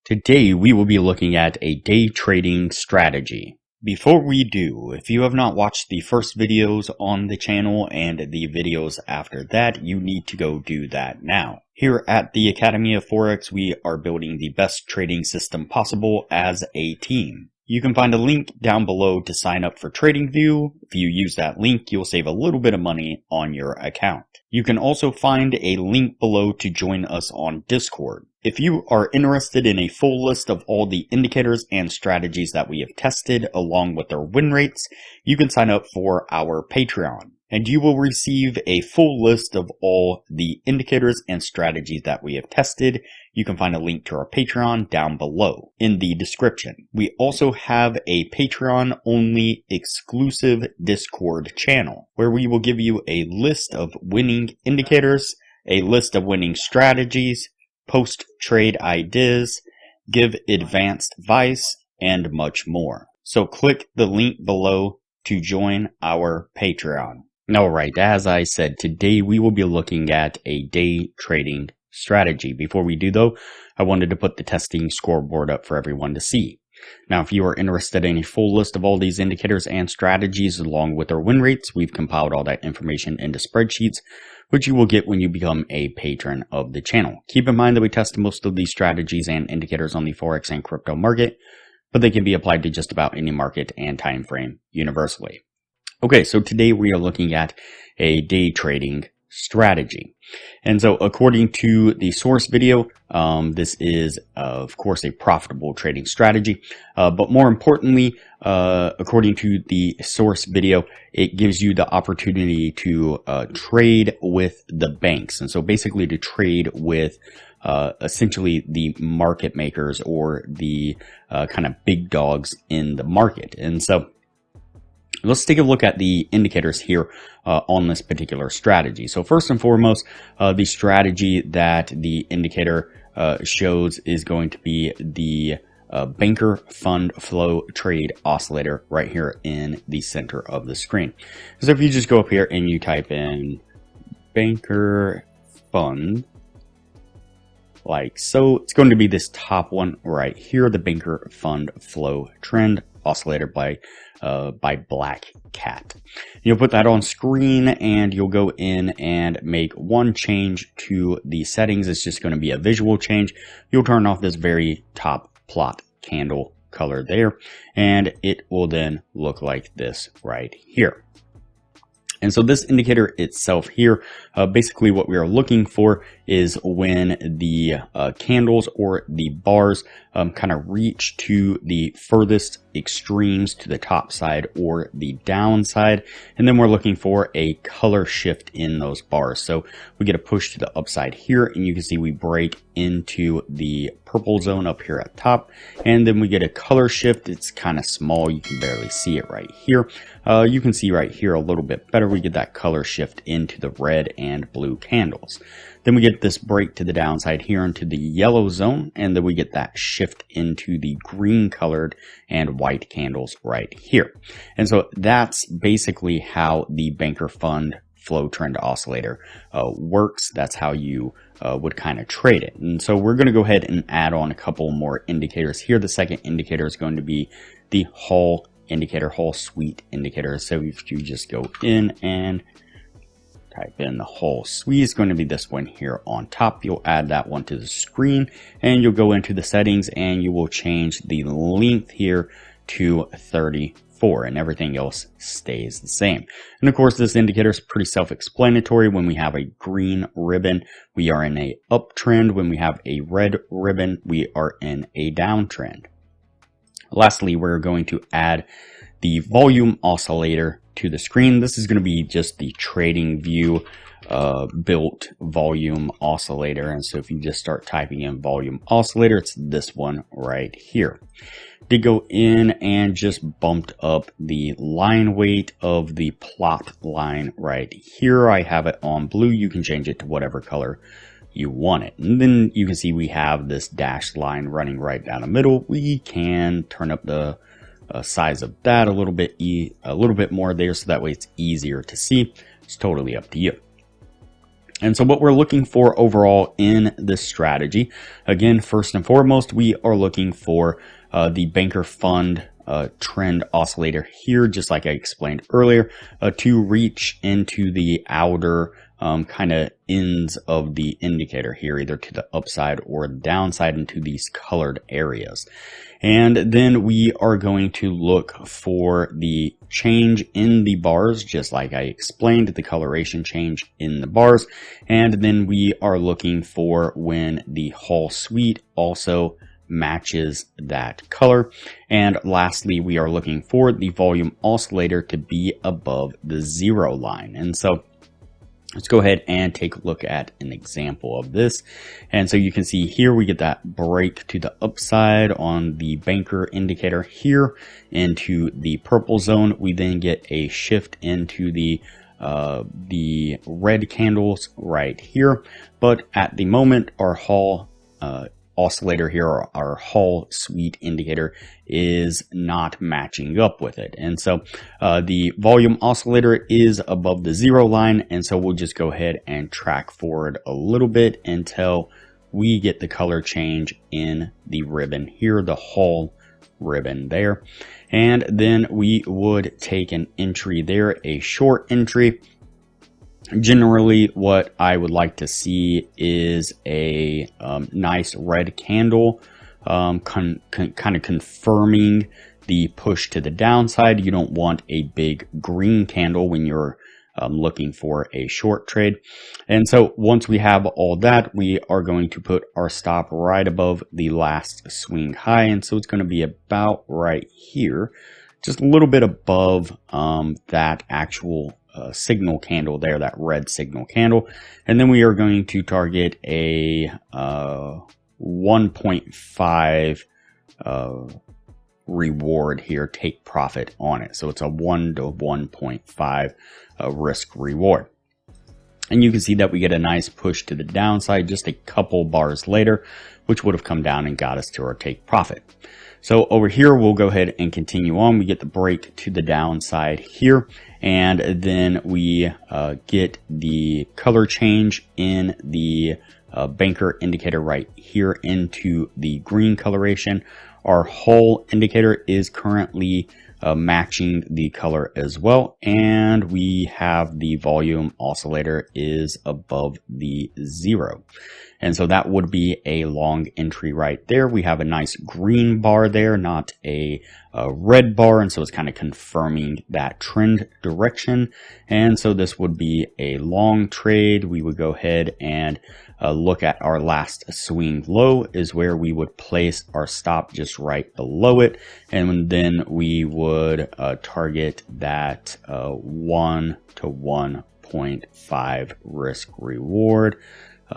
Today we will be looking at a day trading strategy. Before we do, if you have not watched the first videos on the channel and the videos after that, you need to go do that now. Here at the Academy of Forex, we are building the best trading system possible as a team. You can find a link down below to sign up for TradingView. If you use that link, you'll save a little bit of money on your account. You can also find a link below to join us on Discord. If you are interested in a full list of all the indicators and strategies that we have tested along with their win rates, you can sign up for our Patreon. And you will receive a full list of all the indicators and strategies that we have tested. You can find a link to our Patreon down below in the description. We also have a Patreon only exclusive Discord channel where we will give you a list of winning indicators, a list of winning strategies, post trade ideas, give advanced advice, and much more. So click the link below to join our Patreon. Alright, as I said, today we will be looking at a day trading strategy. Before we do though, I wanted to put the testing scoreboard up for everyone to see. Now, if you are interested in a full list of all these indicators and strategies along with their win rates, we've compiled all that information into spreadsheets, which you will get when you become a patron of the channel. Keep in mind that we test most of these strategies and indicators on the Forex and crypto market, but they can be applied to just about any market and time frame universally. Okay, so today we are looking at a day trading strategy. And so according to the source video, this is of course a profitable trading strategy. But more importantly, according to the source video, it gives you the opportunity to trade with the banks. And so basically to trade with essentially the market makers or the kind of big dogs in the market. And so let's take a look at the indicators here on this particular strategy. So first and foremost, the strategy that the indicator shows is going to be the banker fund flow trade oscillator right here in the center of the screen. So if you just go up here and you type in banker fund, like so, it's going to be this top one right here, the banker fund flow trend oscillator by Black Cat. You'll put that on screen and you'll go in and make one change to the settings. It's just going to be a visual change. You'll turn off this very top plot candle color there, and it will then look like this right here. And so this indicator itself here, basically what we are looking for is when the candles or the bars kind of reach to the furthest extremes to the top side or the downside. And then we're looking for a color shift in those bars. So we get a push to the upside here, and you can see we break into the purple zone up here at top. And then we get a color shift. It's kind of small. You can barely see it right here. You can see right here a little bit better. We get that color shift into the red and blue candles. Then we get this break to the downside here into the yellow zone, and then we get that shift into the green colored and white candles right here. And so that's basically how the banker fund flow trend oscillator works. That's how you would kind of trade it. And so we're going to go ahead and add on a couple more indicators here. The second indicator is going to be the Hall indicator, Hall Suite indicator. So if you just go in and type in the Hall Suite, it's going to be this one here on top. You'll add that one to the screen, and you'll go into the settings and you will change the length here to 34, and everything else stays the same. And of course, this indicator is pretty self-explanatory. When we have a green ribbon, we are in a uptrend. When we have a red ribbon, we are in a downtrend. Lastly, we're going to add the volume oscillator to the screen. This is going to be just the TradingView built volume oscillator. And so if you just start typing in volume oscillator, it's this one right here. Did go in and just bumped up the line weight of the plot line right here. I have it on blue. You can change it to whatever color you want it. And then you can see we have this dashed line running right down the middle. We can turn up the size of that a little bit more there, so that way it's easier to see. It's totally up to you. And so what we're looking for overall in this strategy, again, first and foremost, we are looking for the banker fund trend oscillator here, just like I explained earlier, to reach into the outer kind of ends of the indicator here, either to the upside or downside into these colored areas. And then we are going to look for the change in the bars, just like I explained, the coloration change in the bars. And then we are looking for when the Hall suite also matches that color. And lastly, we are looking for the volume oscillator to be above the 0 line. And so let's go ahead and take a look at an example of this. And so you can see here we get that break to the upside on the banker indicator here into the purple zone. We then get a shift into the red candles right here. But at the moment, our Hall oscillator here, or our Hall suite indicator, is not matching up with it. And so the volume oscillator is above the 0 line, and so we'll just go ahead and track forward a little bit until we get the color change in the ribbon here, the Hall ribbon there. And then we would take an entry there, a short entry. Generally, what I would like to see is a nice red candle, kind of confirming the push to the downside. You don't want a big green candle when you're looking for a short trade. And so once we have all that, we are going to put our stop right above the last swing high. And so it's going to be about right here, just a little bit above that actual signal candle there, that red signal candle. And then we are going to target a 1.5 reward here, take profit on it. So it's a 1 to 1.5 risk reward. And you can see that we get a nice push to the downside just a couple bars later, which would have come down and got us to our take profit. So over here, we'll go ahead and continue on. We get the break to the downside here, and then we get the color change in the banker indicator right here into the green coloration. Our Hall indicator is currently matching the color as well, and we have the volume oscillator is above the 0. And so that would be a long entry right there. We have a nice green bar there, not a red bar. And so it's kind of confirming that trend direction. And so this would be a long trade. We would go ahead and look at our last swing low is where we would place our stop just right below it. And then we would target that 1 to 1.5 risk reward.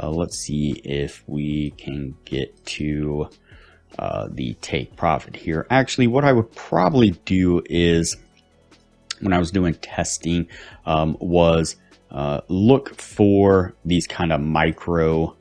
Let's see if we can get to the take profit here. Actually, what I would probably do is, when I was doing testing, was look for these kind of micro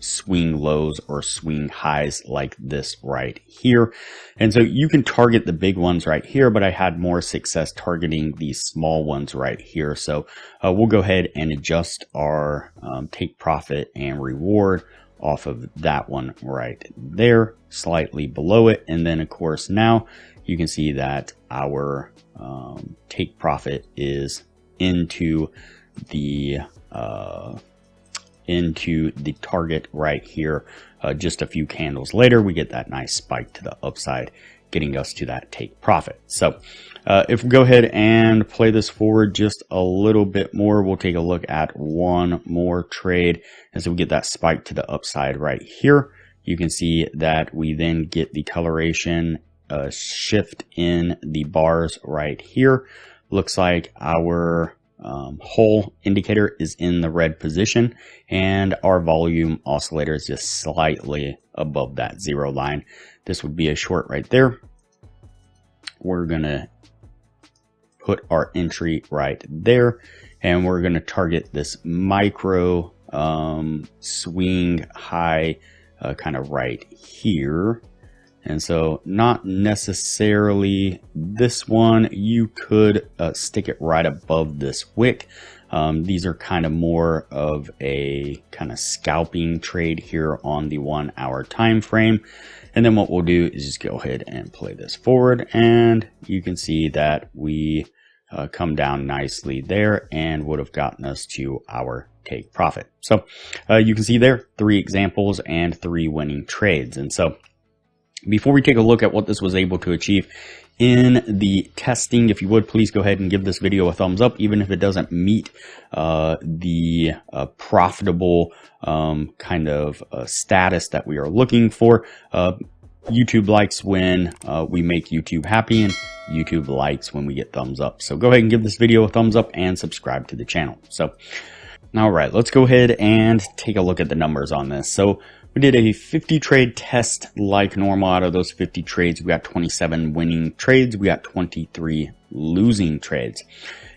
swing lows or swing highs like this right here. And so you can target the big ones right here, but I had more success targeting these small ones right here. So we'll go ahead and adjust our take profit and reward off of that one right there, slightly below it. And then of course now you can see that our take profit is into the target right here. Just a few candles later, we get that nice spike to the upside, getting us to that take profit. So if we go ahead and play this forward just a little bit more, we'll take a look at one more trade. As we get that spike to the upside right here, you can see that we then get the coloration shift in the bars right here. Looks like our Hall indicator is in the red position, and our volume oscillator is just slightly above that 0 line. This would be a short right there. We're gonna put our entry right there, and we're gonna target this micro swing high kind of right here. And so not necessarily this one. You could stick it right above this wick. These are kind of more of a kind of scalping trade here on the 1 hour time frame. And then what we'll do is just go ahead and play this forward, and you can see that we come down nicely there and would have gotten us to our take profit. So you can see there 3 examples and 3 winning trades. And so before we take a look at what this was able to achieve in the testing, if you would, please go ahead and give this video a thumbs up, even if it doesn't meet the profitable kind of status that we are looking for. YouTube likes when we make YouTube happy, and YouTube likes when we get thumbs up. So go ahead and give this video a thumbs up and subscribe to the channel. So, all right, let's go ahead and take a look at the numbers on this. So we did a 50 trade test like normal. Out of those 50 trades, we got 27 winning trades. We got 23 losing trades.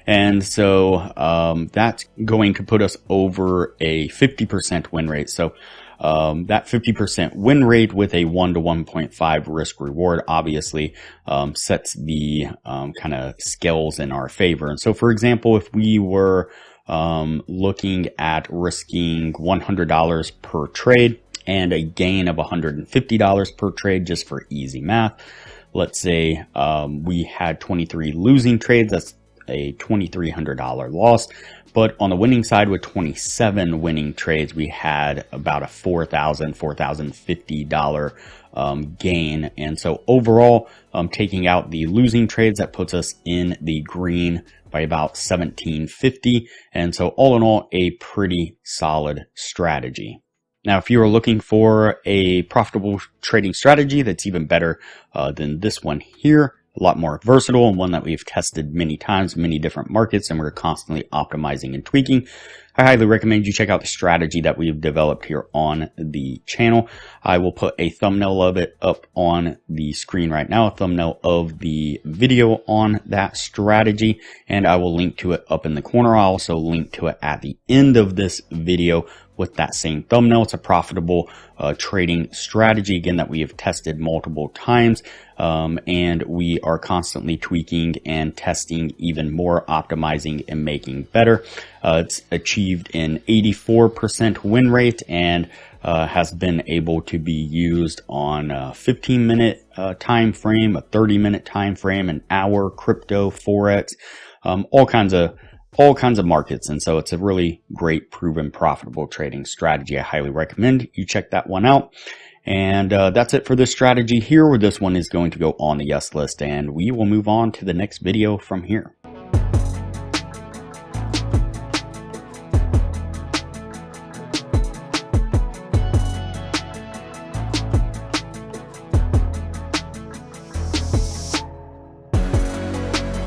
And so that's going to put us over a 50% win rate. So that 50% win rate with a 1 to 1.5 risk reward obviously sets the kind of scales in our favor. And so, for example, if we were looking at risking $100 per trade and a gain of $150 per trade, just for easy math, let's say we had 23 losing trades, that's a $2,300 loss. But on the winning side, with 27 winning trades, we had about a $4,050 gain. And so overall, taking out the losing trades, that puts us in the green by about $1,750. And so all in all, a pretty solid strategy. Now, if you are looking for a profitable trading strategy that's even better than this one here, a lot more versatile, and one that we've tested many times, many different markets, and we're constantly optimizing and tweaking, I highly recommend you check out the strategy that we've developed here on the channel. I will put a thumbnail of it up on the screen right now, a thumbnail of the video on that strategy, and I will link to it up in the corner. I'll also link to it at the end of this video with that same thumbnail. It's a profitable trading strategy, again, that we have tested multiple times, and we are constantly tweaking and testing even more, optimizing and making better. It's achieved an 84% win rate and has been able to be used on a 15-minute time frame, a 30-minute time frame, an hour, crypto, Forex, all kinds of markets. And so it's a really great, proven, profitable trading strategy. I highly recommend you check that one out. And that's it for this strategy here, where this one is going to go on the yes list, and we will move on to the next video from here.